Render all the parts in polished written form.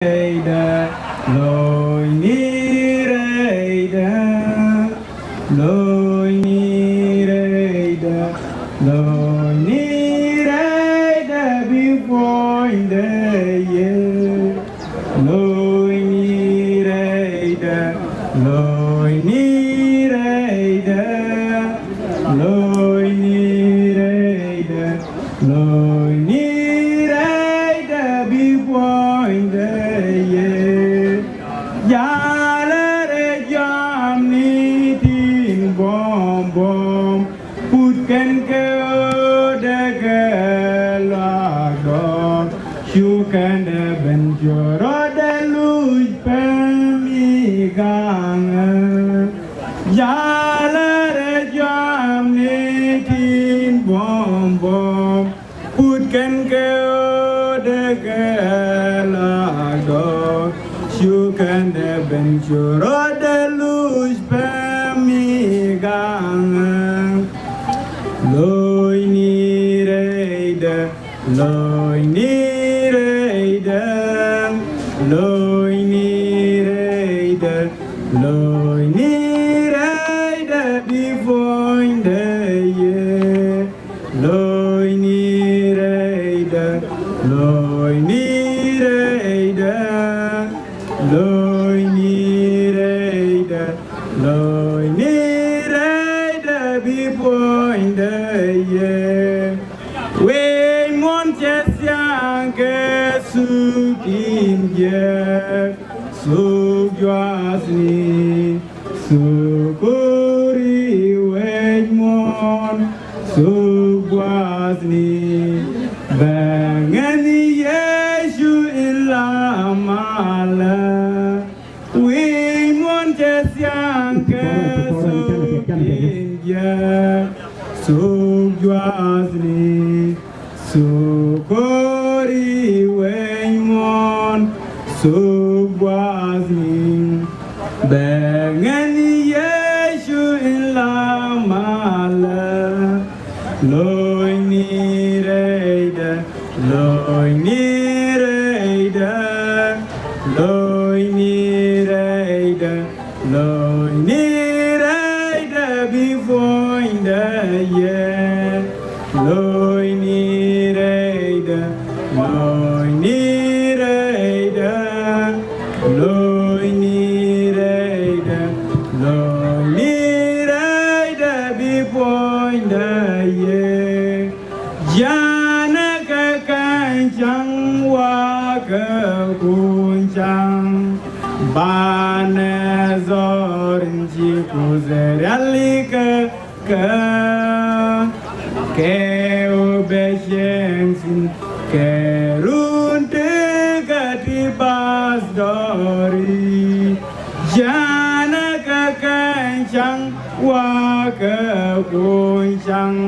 Reida, loi ni reida, loi ni reida, loi ni reida before the year, loi ni reida, loi ni reida, loi ni reida, loi ni reida before the Yalare jamni tin bom bom putken ke de galado shukan de benjoro de luj pemigang Yalare jamni tin bom bom putken ke de galado Shukan de benjuro de luz pemigang Loi ni reida, loi ni reida, loi ni reida, loi ni reida before the year Loi ni reida, loi ni reida Loi ni reida, loi ni reida before the year. We Montesian ke sukin ye, sugwasni, sukuri we mon, sugwasni, bangani Yeshu ilamala. We Montesian ke sukin ye, sugwasni, sukuri weimon, sugwasni, bangani Yeshu ilamala, loi ni reida, loi ni reida, loi ni reida, loi ni reida before the year. Loi ni reida, loi ni reida, loi ni reida, loi ni reida before the year. Jana ke kancang wa ke kuncang Bane zorin jiku zerali ke obeshensin ke runte katibas dori Jana ke kancang wa ke kuncang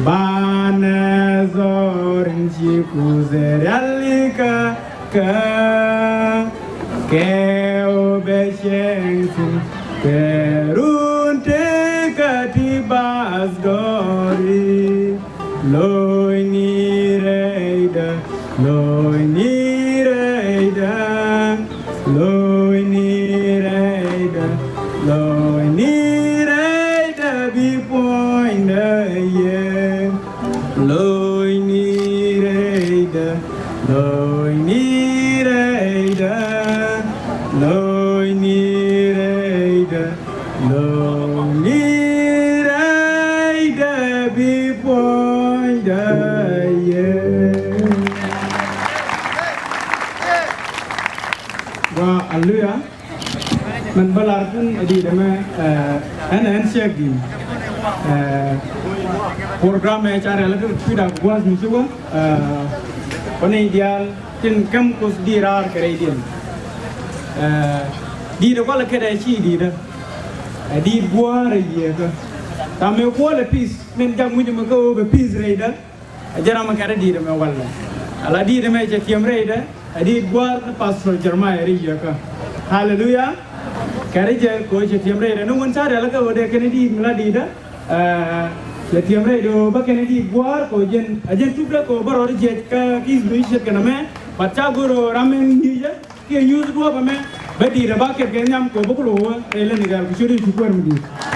Bane zorin jiku zerali ke obeshensin ke runte katibas dori Loi ni reida, loi ni reida, loi ni reida, loi ni reida before the year Loi ni reida, loi ni reida, loi ni reida, loi ni reida before the year. Wa alluya man balar pun di dama ana shagin program acara lagu tidak buat musuh Pane ideal tin kam kus dirar kare din di da kwala kada shi di da di buar ye ka tame kwala pis men jam mu ma ko be pis reida jara ma kare di da me walla ala di da me je tiam reida di buar pastor jermai ri ye ka hallelujah kare je ko je tiam reida no mon sare ala ka ode kene di mala di da ya tiam reida ba kene di buar ko jen ajen tubra ko baro je ka kis bi shet kana me Baca guru ramen di ja ke news do ba me ba di da ba ke nyam ko ba ko lo re le ni ga ku shuri ku ko mu di